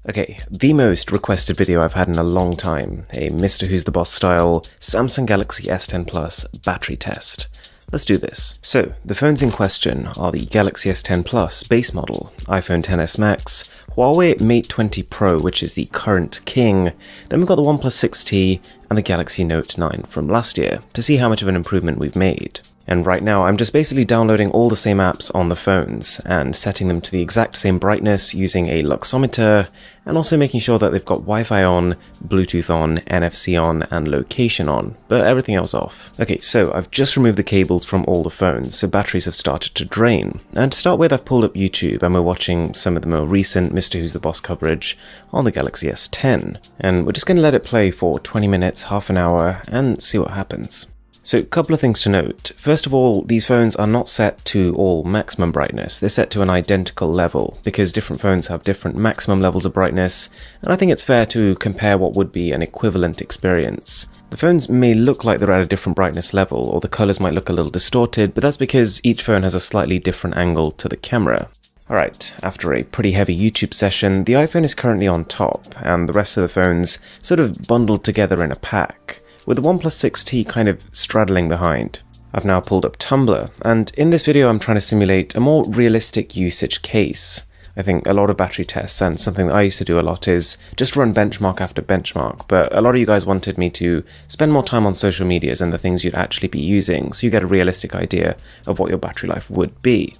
Okay, the most requested video I've had in a long time, a Mr. Who's the Boss style Samsung Galaxy S10 Plus battery test. Let's do this. So, the phones in question are the Galaxy S10 Plus base model, iPhone XS Max, Huawei Mate 20 Pro, which is the current king, then we've got the OnePlus 6T and the Galaxy Note 9 from last year, to see how much of an improvement we've made. And right now, I'm just basically downloading all the same apps on the phones and setting them to the exact same brightness using a luxometer, and also making sure that they've got Wi-Fi on, Bluetooth on, NFC on, and location on, but everything else off. Okay, so I've just removed the cables from all the phones, so batteries have started to drain. And to start with, I've pulled up YouTube and we're watching some of the more recent Mr. Who's the Boss coverage on the Galaxy S10. And we're just going to let it play for 20 minutes, half an hour, and see what happens. So a couple of things to note. First of all, these phones are not set to all maximum brightness. They're set to an identical level because different phones have different maximum levels of brightness, and I think it's fair to compare what would be an equivalent experience. The phones may look like they're at a different brightness level, or the colors might look a little distorted, but that's because each phone has a slightly different angle to the camera. Alright, after a pretty heavy YouTube session, the iPhone is currently on top, and the rest of the phones sort of bundled together in a pack, with the OnePlus 6T kind of straddling behind. I've now pulled up Tumblr, and in this video I'm trying to simulate a more realistic usage case. I think a lot of battery tests, and something that I used to do a lot, is just run benchmark after benchmark, but a lot of you guys wanted me to spend more time on social medias and the things you'd actually be using, so you get a realistic idea of what your battery life would be.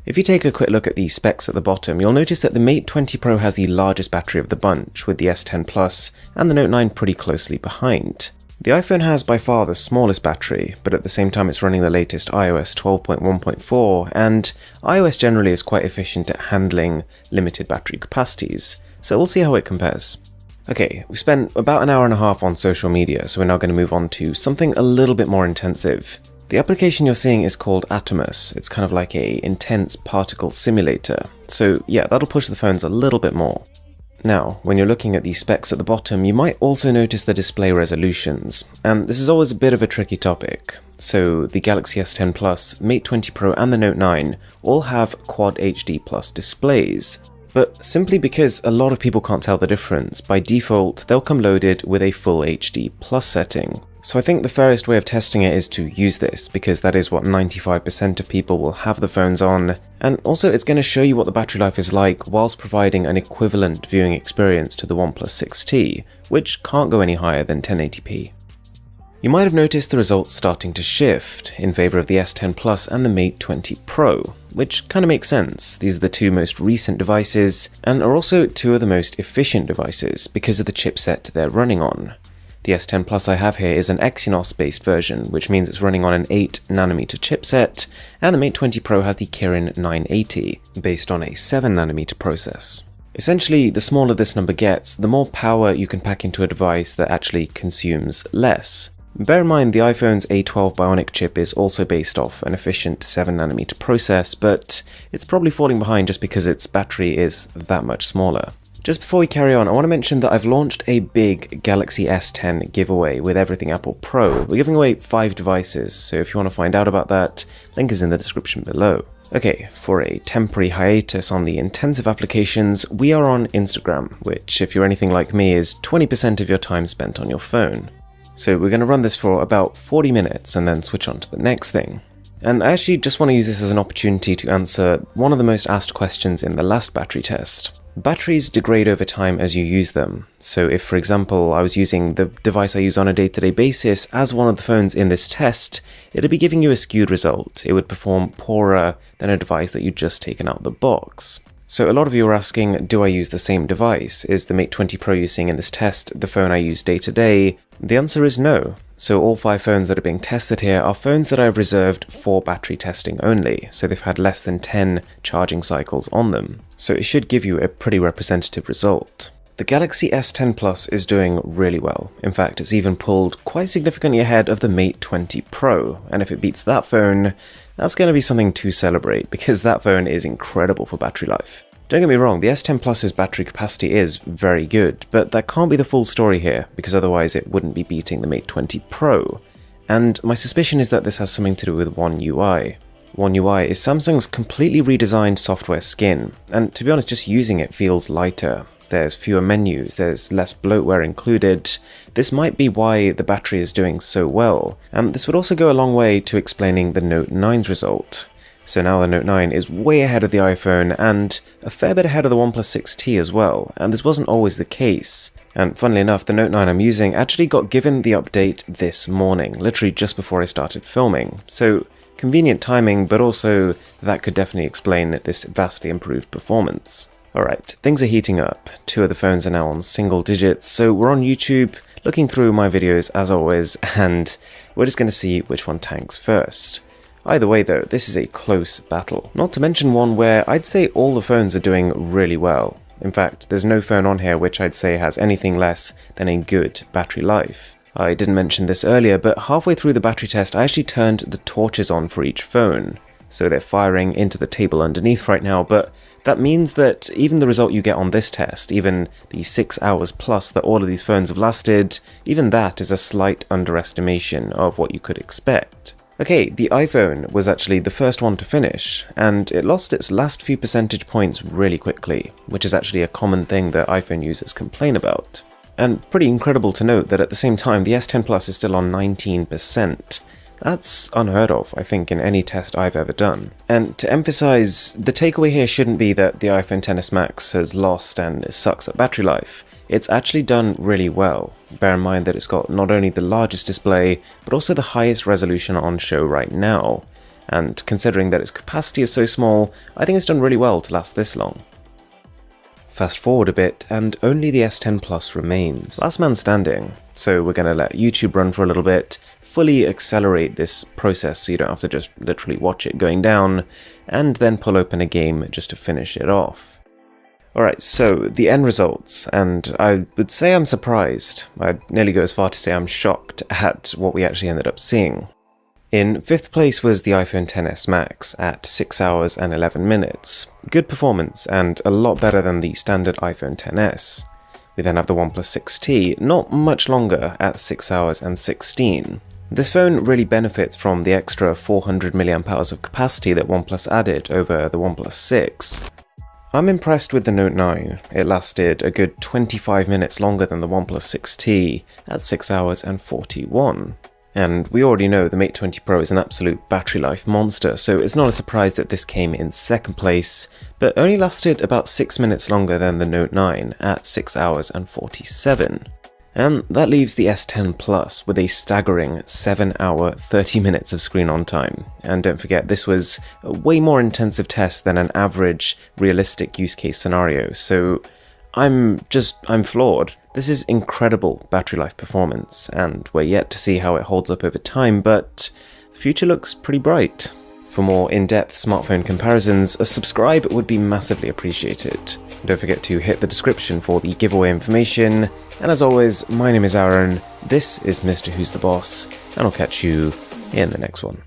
If you take a quick look at the specs at the bottom, you'll notice that the Mate 20 Pro has the largest battery of the bunch, with the S10 Plus and the Note 9 pretty closely behind. The iPhone has by far the smallest battery, but at the same time it's running the latest iOS 12.1.4, and iOS generally is quite efficient at handling limited battery capacities, so we'll see how it compares. Okay, we've spent about an hour and a half on social media, so we're now going to move on to something a little bit more intensive. The application you're seeing is called Atomus. It's kind of like a intense particle simulator, so yeah, that'll push the phones a little bit more. Now, when you're looking at the specs at the bottom, you might also notice the display resolutions, and this is always a bit of a tricky topic. So the Galaxy S10 Plus, Mate 20 Pro and the Note 9 all have Quad HD Plus displays, but simply because a lot of people can't tell the difference, by default they'll come loaded with a full HD Plus setting. So I think the fairest way of testing it is to use this, because that is what 95% of people will have the phones on, and also it's going to show you what the battery life is like whilst providing an equivalent viewing experience to the OnePlus 6T, which can't go any higher than 1080p. You might have noticed the results starting to shift in favour of the S10 Plus and the Mate 20 Pro, which kind of makes sense. These are the two most recent devices, and are also two of the most efficient devices because of the chipset they're running on. The S10 Plus I have here is an Exynos-based version, which means it's running on an 8nm chipset, and the Mate 20 Pro has the Kirin 980, based on a 7nm process. Essentially, the smaller this number gets, the more power you can pack into a device that actually consumes less. Bear in mind the iPhone's A12 Bionic chip is also based off an efficient 7nm process, but it's probably falling behind just because its battery is that much smaller. Just before we carry on, I want to mention that I've launched a big Galaxy S10 giveaway with Everything Apple Pro. We're giving away 5 devices, so if you want to find out about that, link is in the description below. Okay, for a temporary hiatus on the intensive applications, we are on Instagram, which, if you're anything like me, is 20% of your time spent on your phone. So we're going to run this for about 40 minutes and then switch on to the next thing. And I actually just want to use this as an opportunity to answer one of the most asked questions in the last battery test. Batteries degrade over time as you use them. So if, for example, I was using the device I use on a day-to-day basis as one of the phones in this test, it'd be giving you a skewed result. It would perform poorer than a device that you'd just taken out of the box. So a lot of you are asking, do I use the same device? Is the Mate 20 Pro you're seeing in this test the phone I use day to day? The answer is no. So all 5 phones that are being tested here are phones that I've reserved for battery testing only, so they've had less than 10 charging cycles on them. So it should give you a pretty representative result. The Galaxy S10 Plus is doing really well. In fact, it's even pulled quite significantly ahead of the Mate 20 Pro, and if it beats that phone, that's going to be something to celebrate, because that phone is incredible for battery life. Don't get me wrong, the S10 Plus's battery capacity is very good, but that can't be the full story here, because otherwise it wouldn't be beating the Mate 20 Pro. And my suspicion is that this has something to do with One UI. One UI is Samsung's completely redesigned software skin, and to be honest, just using it feels lighter. there's fewer menus, there's less bloatware included. This might be why the battery is doing so well. This would also go a long way to explaining the Note 9's result. So now the Note 9 is way ahead of the iPhone and a fair bit ahead of the OnePlus 6T as well, and this wasn't always the case. And funnily enough, the Note 9 I'm using actually got given the update this morning, literally just before I started filming. So convenient timing, but also that could definitely explain this vastly improved performance. Alright, things are heating up. 2 of the phones are now on single digits, so we're on YouTube, looking through my videos as always, and we're just going to see which one tanks first. Either way though, this is a close battle. Not to mention one where I'd say all the phones are doing really well. In fact, there's no phone on here which I'd say has anything less than a good battery life. I didn't mention this earlier, but halfway through the battery test I actually turned the torches on for each phone. So they're firing into the table underneath right now, but that means that even the result you get on this test, even the 6 hours plus that all of these phones have lasted, even that is a slight underestimation of what you could expect. Okay, the iPhone was actually the first one to finish, and it lost its last few percentage points really quickly, which is actually a common thing that iPhone users complain about. And pretty incredible to note that at the same time, the S10 Plus is still on 19%. That's unheard of, I think, in any test I've ever done. And to emphasize, the takeaway here shouldn't be that the iPhone XS Max has lost and sucks at battery life. It's actually done really well. Bear in mind that it's got not only the largest display, but also the highest resolution on show right now. And considering that its capacity is so small, I think it's done really well to last this long. Fast forward a bit, and only the S10 Plus remains. Last man standing, so we're going to let YouTube run for a little bit, fully accelerate this process so you don't have to just literally watch it going down, and then pull open a game just to finish it off. Alright, so the end results, and I would say I'm surprised. I'd nearly go as far to say I'm shocked at what we actually ended up seeing. In 5th place was the iPhone XS Max at 6 hours and 11 minutes. Good performance, and a lot better than the standard iPhone XS. We then have the OnePlus 6T, not much longer, at 6 hours and 16. This phone really benefits from the extra 400 mAh of capacity that OnePlus added over the OnePlus 6. I'm impressed with the Note 9. It lasted a good 25 minutes longer than the OnePlus 6T at 6 hours and 41. And we already know the Mate 20 Pro is an absolute battery life monster, so it's not a surprise that this came in 2nd place, but only lasted about 6 minutes longer than the Note 9 at 6 hours and 47. And that leaves the S10 Plus with a staggering 7 hour 30 minutes of screen on time. And don't forget, this was a way more intensive test than an average realistic use case scenario, so I'm floored. This is incredible battery life performance, and we're yet to see how it holds up over time, but the future looks pretty bright. For more in-depth smartphone comparisons, a subscribe would be massively appreciated. Don't forget to hit the description for the giveaway information, and as always, my name is Aaron, this is Mr. Who's the Boss, and I'll catch you in the next one.